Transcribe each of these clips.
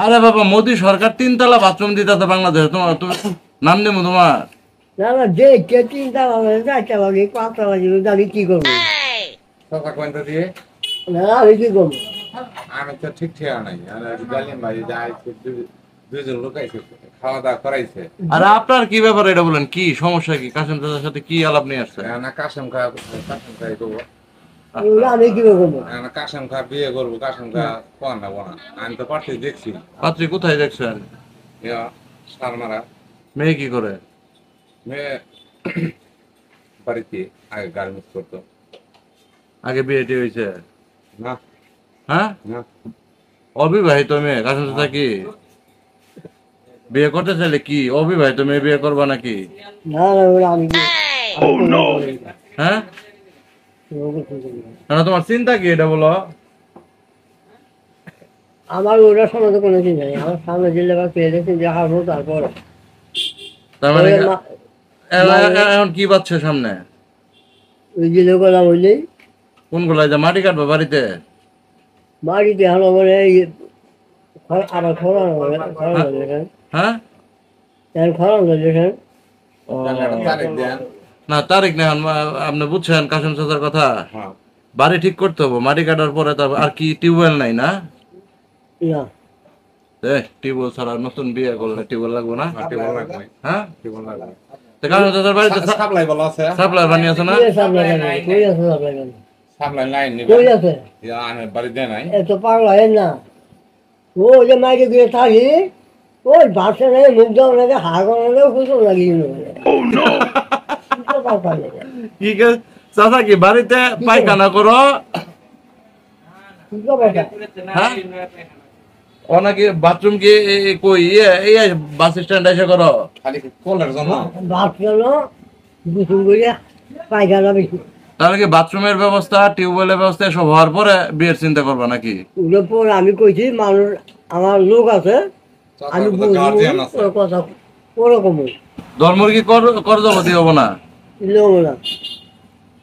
আরে বাবা মোদি সরকার 3 তলা বাথরুম দিতেছে বাংলাদেশে, তোমার তুমি নাম দেবো তোমার? না না, যে কে 3 তলা হবে, 4 তলা হবে, 5 তলা হবে, আমি কি করবো? কথা কইতে দিয়ে না আমি কি করবো? আমি তো ঠিক ঠিকা নাই। গালিম ভাই যাই দুইজন লোক আইছে, খাওয়া দাওয়া করাইছে। আরে আপনার কি ব্যাপার এটা বলেন, কি সমস্যা কি? কাসেম চাচার সাথে কি আলাপ নিয়ে আসছে? না কাশেম খাই করবো, আমি কি করবো? কাশেম খা বিয়ে করবো, কাশেম খা কোয়া না বোনা। আমি তো পার্টি দেখছি। পাত্রী কোথায় দেখছেন? সারমারা মেয়ে কি করে? মেয়ে বাড়িতে আগে গার্মেন্টস করতো। আগে বিয়েটি হয়েছে? না হ্যাঁ, না, অবিবাহিত মেয়ে। কাসেম চাচা কি বিয়ে করতে চাইলে কি অবিবাহিত মেয়ে বিয়ে করবা নাকি? না না, আমি কি? হ্যাঁ, না তোমার চিন্তা কি এটা বলো? আমার ওটার সম্বন্ধে কোনো চিন্তা নেই। আমার সামনে জেলে বা পেয়ে গেছে যে হারবো, তারপর তার মানে এখন কি পাচ্ছে সামনে? ওই জেলে গলা বললেই কোন গুলাই যে মাটি কাটবা বাড়িতে? বাড়িতে হানো মানে আবার খরানো হ্যাঁ, খরানো দেখেন। তারিখ দেন। না তারিখ না, আপনি বুঝছেন কাসেম চাচার কথা? হ্যাঁ, বাড়ি ঠিক করতে হবে, মাটি কাটার পরে তারপর আর কি টিউবওয়েল নাই না? না টিউবওয়েল ছাড়া নতুন বিয়ে করলে টিউবওয়েল লাগবে না? টিবল লাগবে। হ্যাঁ, টিবল লাগবে। তো কাসেম চাচার বাড়িতে সাপ্লাই বলা আছে। সাপ্লাই পানি আছে না? কই আছে আপনার কাছে? কই আছে আপনার কাছে? সাপ্লাই লাইন নিবে। কই আছে? আমি বাড়িতে নাই। এত পাগল হয় না। ও যে মাইকে দিয়ে থাকি, ওই বাসে নেই, মুখ দাও নাকি হাগলেও কুসুম লাগিয়ে কি চাচা কি বাড়িতে পায়খানা করো? হ্যাঁ, ও নাকি বাথরুম কি কই এই বাস স্ট্যান্ড এসে করো? খালি কলের জন্য। বাস গেল কুসুম করে পায়খানা বেশি। তাহলে কি বাথরুমের ব্যবস্থা টিউবওয়েলের ব্যবস্থা সব হওয়ার পরে বিয়ের চিন্তা করবা নাকি? ওগুলোর পর আমি কইছি মানুষ, আমার লোক আছে, আমি গার্জিয়ান আছে। বুঝবো কথা ওরকম ধর্মর কি কর জগতি হবো না? লোক না।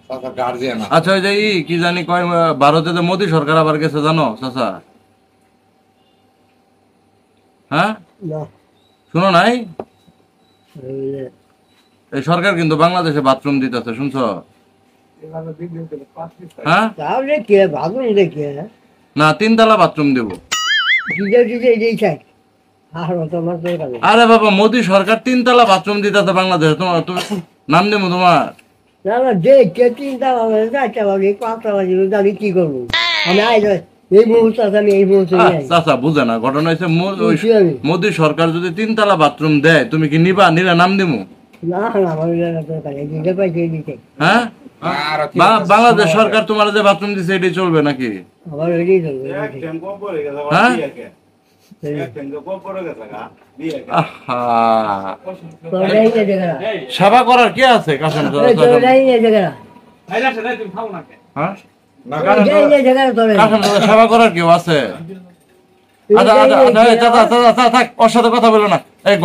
চাচা গার্জিয়ান আছে। আচ্ছা ওই যে কি জানি কয় ভারতে যে মোদী সরকার আবার গেছে জানো চাচা? হ্যাঁ, না শুনো নাই? বুঝলে, এই সরকার কিন্তু বাংলাদেশে বাথরুম দিতেছে, শুনছো? হ্যাঁ, তাহলে কে ভাবুন দেখে না 3 তলা বাথরুম দেবো। দিতে এটাই চাই। আর তোমার দরকার নেই। আরে বাবা মোদী সরকার 3 তলা বাথরুম দিতেছে বাংলাদেশে, তোমার তুমি নাম দেবো তোমার? না না, যে কে 3 তলা হবে, 4 তলা হবে, 5 তলা হবে, আমি কি করবো? আমি এই মুহূর্তে আমি এই মুহূর্তে চাচা বুঝে না, ঘটনা হয়েছে মোদী সরকার যদি 3 তলা বাথরুম দেয় তুমি কি নিবা? নিলে নাম দিমু? না না, আমার দরকার নেই, দিতে পাইছে দিতে। হ্যাঁ, বাংলাদেশ সরকার তোমার যে বাথরুম দিছে এটাই চলবে নাকি? আমার ওইটাই চলবে। হ্যাঁ, সেবা করার কি আছে কাসেম চাচা? হ্যাঁ, কাসেম চাচা সেবা করার কেউ আছে? আচ্ছা আচ্ছা আচ্ছা চাচা থাক, ওর সাথে কথা বলো না। এই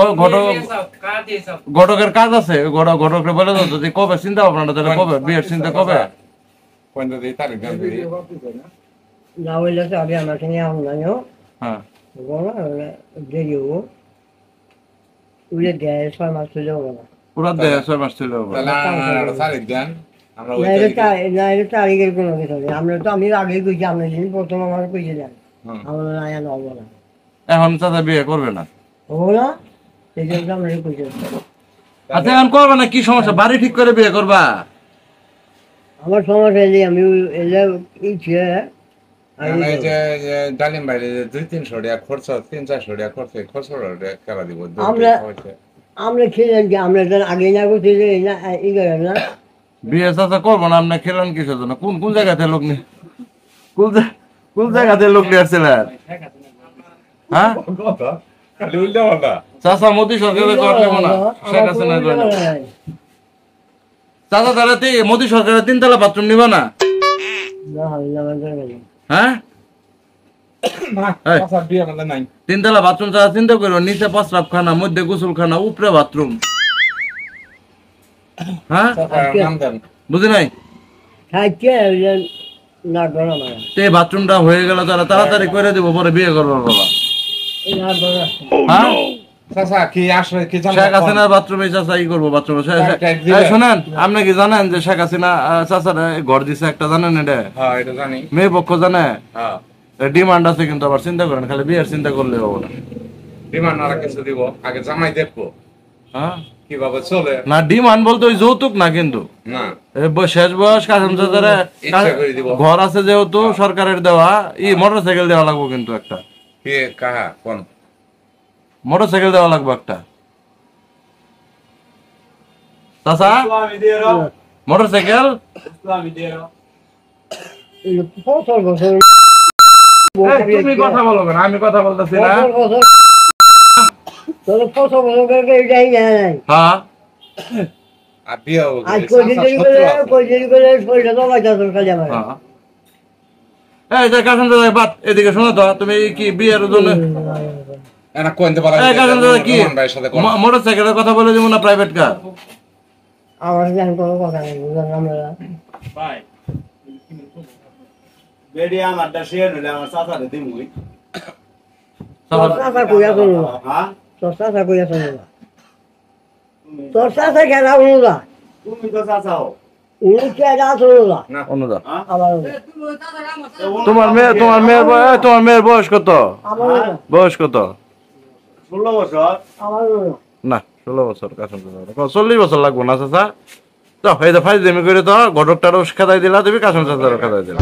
ঘটকের কাজ আছে, ঘটকরে বলে দাও যদি কবে চিন্তা ভাবনাটা, তাহলে কবে বিয়ের চিন্তা কবে? তারিখ দেন দিদি। না হইলে তো আমি আমার সঙ্গে আম নাই হ্যাঁ, দেরি হবো, উড়ে দেয় 6 মাস চলে যাবো না। পুরা দেয় 6 মাস ছিল। তাহলে আমরা তারিখ দেন। আমরা ওই না এটা তারিখের কোনো কিছু নেই। আমরা তো আমি আগেই কইছি, আপনি যিনি প্রথম আমার কইছে যান, আমরা না হবো না, এখন চাচা বিয়ে করবে না? হবো না, সেই জন্য আমরা কইছি। আচ্ছা এখন করবে না, কি সমস্যা? বাড়ি ঠিক করে বিয়ে করবা? আমার সমস্যা এলে আমি এলে ইচ্ছে এই যে ডালিম বাইরে 200-300 টাকা খরচ, 300-400 টাকা খরচ করা দিব। আমরা খেলেন কি? আমরা আগে না করছি যে ই করেন না। বিয়ে চাচা করবো না, আপনি খেলেন কিসের জন্য? কোন জায়গাতে লোক নিয়ে, কোন জায়গাতে লোক নিয়ে আসছিলেন? হ্যাঁ, চাচা মোদী সরকারের করবে না, শেখ হাসিনা করবে। চাচা তাহলে মোদী সরকারের 3 তলা বাথরুম নিবা না? হ্যাঁ, 3 তলা বাথরুম চাচা চিন্তা করো, নিচে প্রস্রাবখানা, মধ্যে গোসলখানা, উপরে বাথরুম। হ্যাঁ, বুঝি নাই? লাগবে না মারা তো এই বাথরুমটা হয়ে গেল তারা তাড়াতাড়ি করে দিব, পরে বিয়ে করবো বাবা। লাগবে না হ্যাঁ চাচা কি আসলে কি জানো শেখ হাসিনার বাথরুমে চাচা ই করবো বাথরুমে। শোনেন আপনি কি জানেন যে শেখ হাসিনা চাচার ঘর দিছে একটা, জানেন এটা? হ্যাঁ এটা জানি। মেয়ে পক্ষ জানে, হ্যাঁ ডিমান্ড আছে কিন্তু আবার চিন্তা করেন, খালি বিয়ের চিন্তা করলে হবে না। ডিমান্ড আর কিছু দিব, আগে জামাই দেখবো হ্যাঁ কিভাবে চলে। না ডিমান্ড বলতে ওই যৌতুক না কিন্তু, না শেষ বয়স কাসেম চাচার ইচ্ছা করে দিব। ঘর আছে যেহেতু সরকারের দেওয়া, মোটর সাইকেল দেওয়া লাগবো কিন্তু একটা, কে কাহা কোন মোটর সাইকেল দেওয়া লাগবে একটা। চাচা মোটর সাইকেল বছর বছর তুমি কথা বলো কেন, আমি কথা বলতেছি না। বছর তোর বছর বছর করে এটাই নাই হ্যাঁ আর বিয়ে হবে আজ চাচা কই করে পয়সা তো লাগা তোর কাছে আমার হ্যাঁ এই যে কাসেম চাচা বাদ, এদিকে শোনো তো, তুমি কি বিয়ের জন্য এনা কোনতে পারা এই কাসেম চাচা কি ভাইয়ের সাথে কোন মোটর সাইকেলের কথা বলে দিব না প্রাইভেট কার? আমার জান কোনো কথা নেই বুঝলাম আমরা ভাই বেডি আমারটা শেয়ার হলে আমার চাচারে দিমুই। তোর চাচা কইয়া শুনলো না হ্যাঁ তোর চাচা কইয়া শুনলো না তোর চাচা খেলা শুনলো না তুমি তো চাচাও উনি খেলা শুনলো না অনুদা আমার তোমার মেয়ের বয়স কত? আমার বয়স কত? 16 বছর। আমার না 16 বছর কাসেম চাচা, 40 বছর লাগবো না চাচা। তো এই যে ফাইজ দেমি করে তো ঘটকটারও খেদাই দিলা তুমি, কাসেম চাচারও খেদাই দিলা।